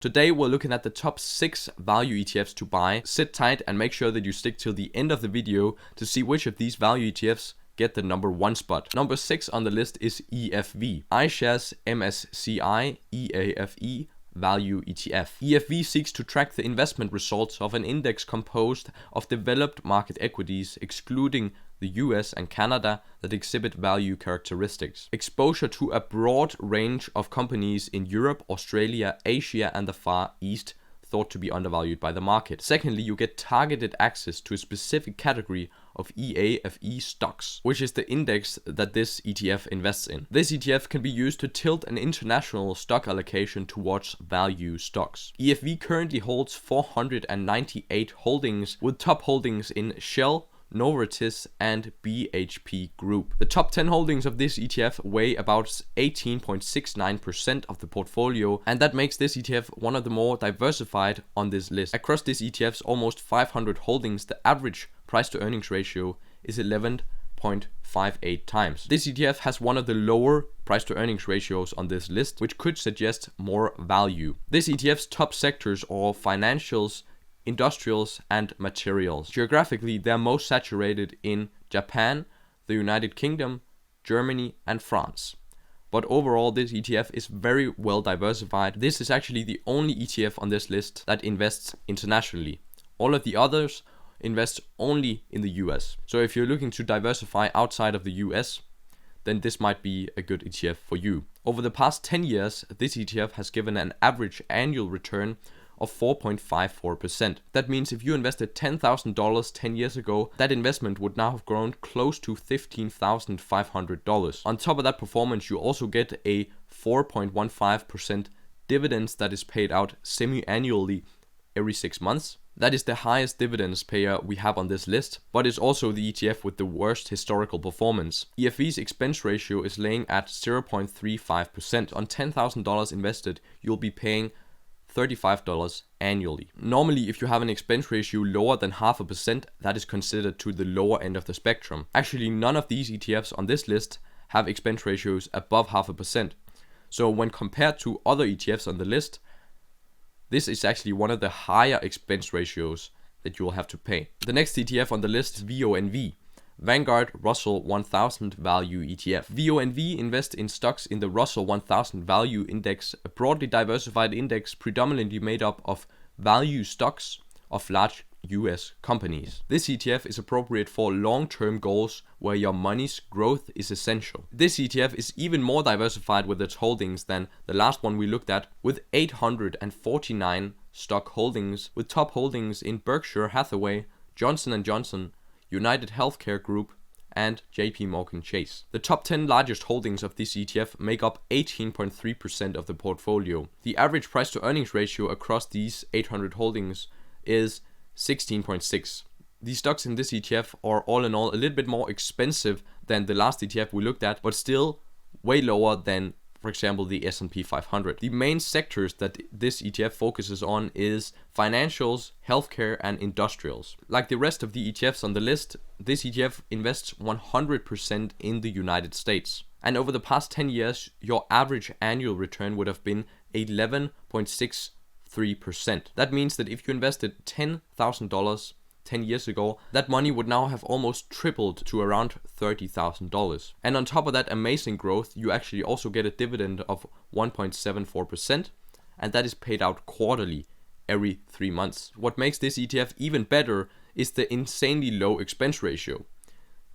Today we're looking at the top 6 value ETFs to buy. Sit tight and make sure that you stick till the end of the video to see which of these value ETFs get the number 1 spot. Number 6 on the list is EFV, iShares MSCI EAFE Value ETF. EFV seeks to track the investment results of an index composed of developed market equities, excluding the US and Canada, that exhibit value characteristics. Exposure to a broad range of companies in Europe, Australia, Asia, and the Far East thought to be undervalued by the market. Secondly, you get targeted access to a specific category of EAFE stocks, which is the index that this ETF invests in. This ETF can be used to tilt an international stock allocation towards value stocks. EFV currently holds 498 holdings, with top holdings in Shell, NOVARTIS, and BHP Group. The top 10 holdings of this ETF weigh about 18.69% of the portfolio, and that makes this ETF one of the more diversified on this list. Across this ETF's almost 500 holdings, the average price to earnings ratio is 11.58 times. This ETF has one of the lower price to earnings ratios on this list, which could suggest more value. This ETF's top sectors are financials, industrials, and materials. Geographically, they're most saturated in Japan, the United Kingdom, Germany, and France. But overall, this ETF is very well diversified. This is actually the only ETF on this list that invests internationally. All of the others invest only in the US. So if you're looking to diversify outside of the US, then this might be a good ETF for you. Over the past 10 years, this ETF has given an average annual return of 4.54%. That means if you invested $10,000 10 years ago, that investment would now have grown close to $15,500. On top of that performance, you also get a 4.15% dividends that is paid out semi-annually every 6 months. That is the highest dividends payer we have on this list, but it's also the ETF with the worst historical performance. EFV's expense ratio is laying at 0.35%. On $10,000 invested, you'll be paying $35 annually. Normally, if you have an expense ratio lower than 0.5%, that is considered to the lower end of the spectrum. Actually, none of these ETFs on this list have expense ratios above 0.5%. So when compared to other ETFs on the list, this is actually one of the higher expense ratios that you will have to pay. The next ETF on the list is VONV, Vanguard Russell 1000 Value ETF. VONV invests in stocks in the Russell 1000 Value Index, a broadly diversified index predominantly made up of value stocks of large US companies. This ETF is appropriate for long-term goals where your money's growth is essential. This ETF is even more diversified with its holdings than the last one we looked at, with 849 stock holdings, with top holdings in Berkshire Hathaway, Johnson & Johnson, United Healthcare Group, and JP Morgan Chase. The top 10 largest holdings of this ETF make up 18.3% of the portfolio. The average price to earnings ratio across these 800 holdings is 16.6. These stocks in this ETF are all in all a little bit more expensive than the last ETF we looked at, but still way lower than, for example, the S&P 500. The main sectors that this ETF focuses on is financials, healthcare, and industrials. Like the rest of the ETFs on the list, this ETF invests 100% in the United States. And over the past 10 years, your average annual return would have been 11.63%. That means that if you invested $10,000 10 years ago, that money would now have almost tripled to around $30,000. And on top of that amazing growth, you actually also get a dividend of 1.74%, and that is paid out quarterly every 3 months. What makes this ETF even better is the insanely low expense ratio,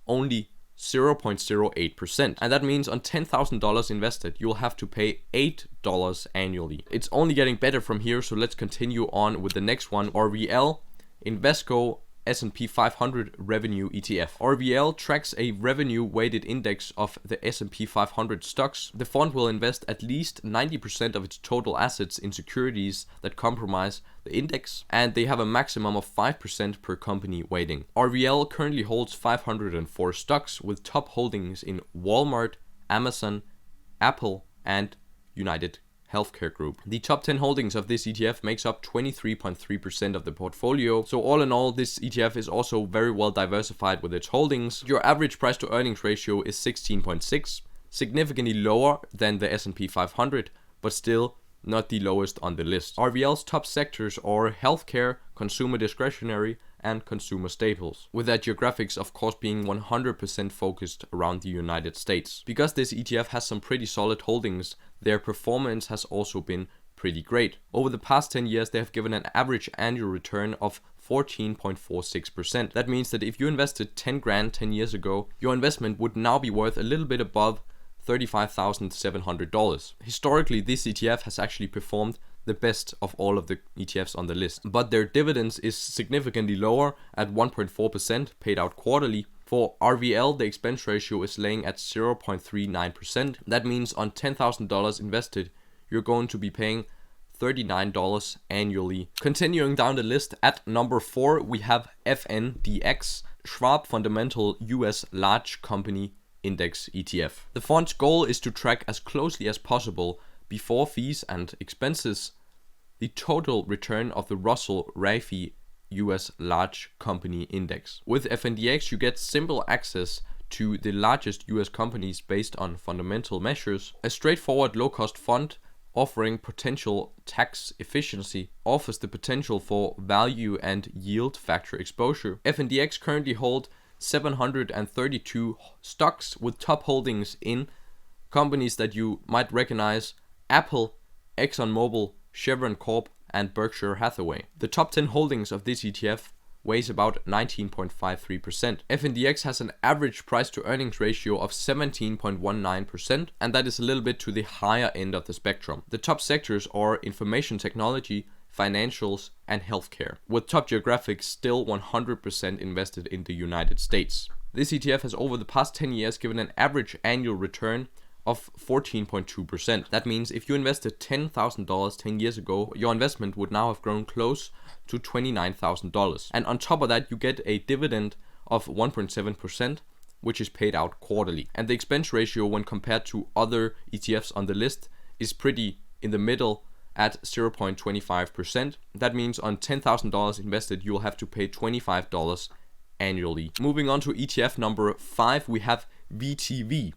only 0.08%. And that means on $10,000 invested, you'll have to pay $8 annually. It's only getting better from here, so let's continue on with the next one, RVL, Invesco S&P 500 Revenue ETF. RVL tracks a revenue-weighted index of the S&P 500 stocks. The fund will invest at least 90% of its total assets in securities that comprise the index, and they have a maximum of 5% per company weighting. RVL currently holds 504 stocks, with top holdings in Walmart, Amazon, Apple, and United Healthcare Group. The top 10 holdings of this ETF makes up 23.3% of the portfolio. So all in all, this ETF is also very well diversified with its holdings. Your average price to earnings ratio is 16.6, significantly lower than the S&P 500, but still not the lowest on the list. RVL's top sectors are healthcare, consumer discretionary, and consumer staples, with that Geographics of course being 100% focused around the United States. Because this ETF has some pretty solid holdings, their performance has also been pretty great. Over the past 10 years, they have given an average annual return of 14.46%. That means that if you invested 10 grand 10 years ago, your investment would now be worth a little bit above $35,700. Historically, this ETF has actually performed the best of all of the ETFs on the list, but their dividends is significantly lower at 1.4% paid out quarterly. For RVL, the expense ratio is laying at 0.39%. That means on $10,000 invested, you're going to be paying $39 annually. Continuing down the list, at number 4 we have FNDX, Schwab Fundamental US Large Company Index ETF. The fund's goal is to track as closely as possible, before fees and expenses, the total return of the Russell 2000 US Large Company Index. With FNDX, you get simple access to the largest US companies based on fundamental measures. A straightforward low-cost fund offering potential tax efficiency offers the potential for value and yield factor exposure. FNDX currently hold 732 stocks with top holdings in companies that you might recognize: Apple, ExxonMobil, Chevron Corp, and Berkshire Hathaway. The top 10 holdings of this ETF weighs about 19.53%. FNDX has an average price to earnings ratio of 17.19%, and that is a little bit to the higher end of the spectrum. The top sectors are information technology, financials, and healthcare, with top Geographics still 100% invested in the United States. This ETF has over the past 10 years given an average annual return of 14.2%. That means if you invested $10,000 10 years ago, your investment would now have grown close to $29,000. And on top of that, you get a dividend of 1.7%, which is paid out quarterly. And the expense ratio when compared to other ETFs on the list is pretty in the middle at 0.25%. That means on $10,000 invested, you'll have to pay $25 annually. Moving on to ETF number 5, we have VTV,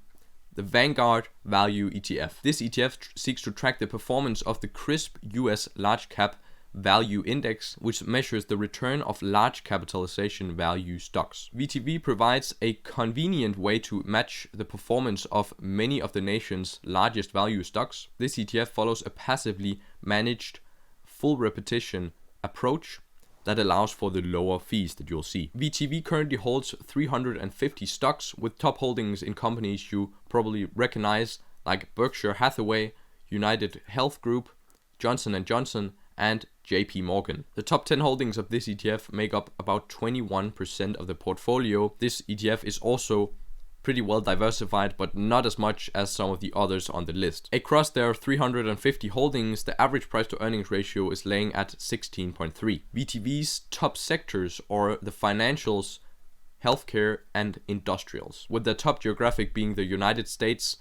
the Vanguard Value ETF. This ETF seeks to track the performance of the crisp US large cap value index, which measures the return of large capitalization value stocks. VTV provides a convenient way to match the performance of many of the nation's largest value stocks. This ETF follows a passively managed full repetition approach that allows for the lower fees that you'll see. VTV currently holds 350 stocks with top holdings in companies you probably recognize like Berkshire Hathaway, United Health Group, Johnson & Johnson, and JP Morgan. The top 10 holdings of this ETF make up about 21% of the portfolio. This ETF is also pretty well diversified, but not as much as some of the others on the list. Across their 350 holdings, the average price to earnings ratio is laying at 16.3. VTV's top sectors are the financials, healthcare, and industrials, with the top geographic being the United States.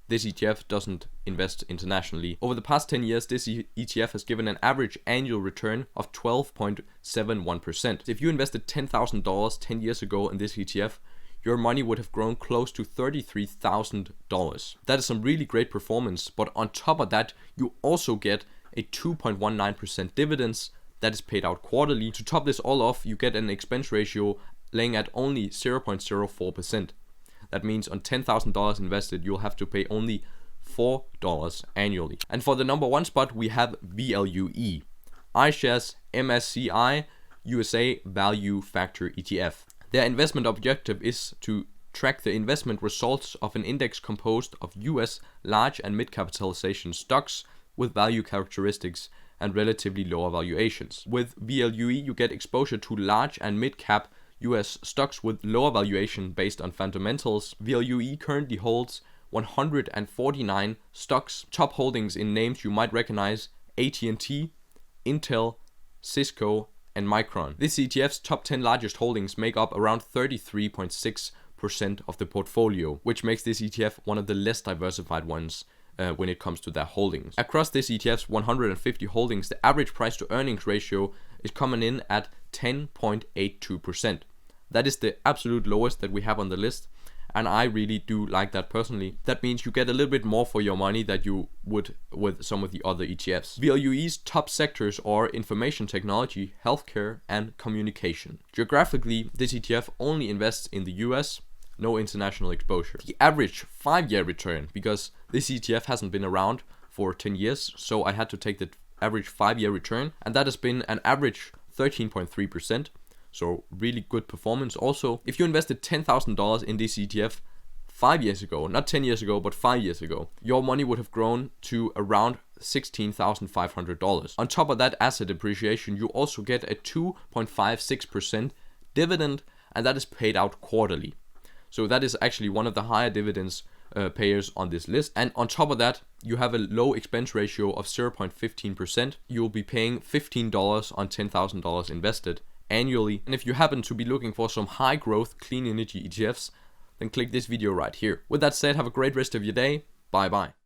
This ETF doesn't invest internationally. Over the past 10 years, this ETF has given an average annual return of 12.71%. If you invested $10,000 10 years ago in this ETF, your money would have grown close to $33,000. That is some really great performance, but on top of that, you also get a 2.19% dividends that is paid out quarterly. To top this all off, you get an expense ratio laying at only 0.04%. That means on $10,000 invested, you'll have to pay only $4 annually. And for the number 1 spot, we have VLUE, iShares MSCI USA Value Factor ETF. Their investment objective is to track the investment results of an index composed of US large and mid capitalization stocks with value characteristics and relatively lower valuations. With VLUE, you get exposure to large and mid cap US stocks with lower valuation based on fundamentals. VLUE currently holds 149 stocks, top holdings in names you might recognize: AT&T, Intel, Cisco, and Micron. This ETF's top 10 largest holdings make up around 33.6% of the portfolio, which makes this ETF one of the less diversified ones when it comes to their holdings. Across this ETF's 150 holdings, the average price to earnings ratio is coming in at 10.82%. That is the absolute lowest that we have on the list, and I really do like that personally. That means you get a little bit more for your money that you would with some of the other ETFs. VLUE's top sectors are information technology, healthcare, and communication. Geographically, this ETF only invests in the US, no international exposure. The average 5-year return, because this ETF hasn't been around for 10 years, so I had to take the average 5-year return, and that has been an average 13.3%. So really good performance. Also, if you invested $10,000 in this ETF 5 years ago, not 10 years ago, but 5 years ago, your money would have grown to around $16,500. On top of that asset appreciation, you also get a 2.56% dividend, and that is paid out quarterly. So that is actually one of the higher dividends payers on this list. And on top of that, you have a low expense ratio of 0.15%. You will be paying $15 on $10,000 invested annually. And if you happen to be looking for some high growth clean energy ETFs, then click this video right here. With that said, have a great rest of your day. Bye bye.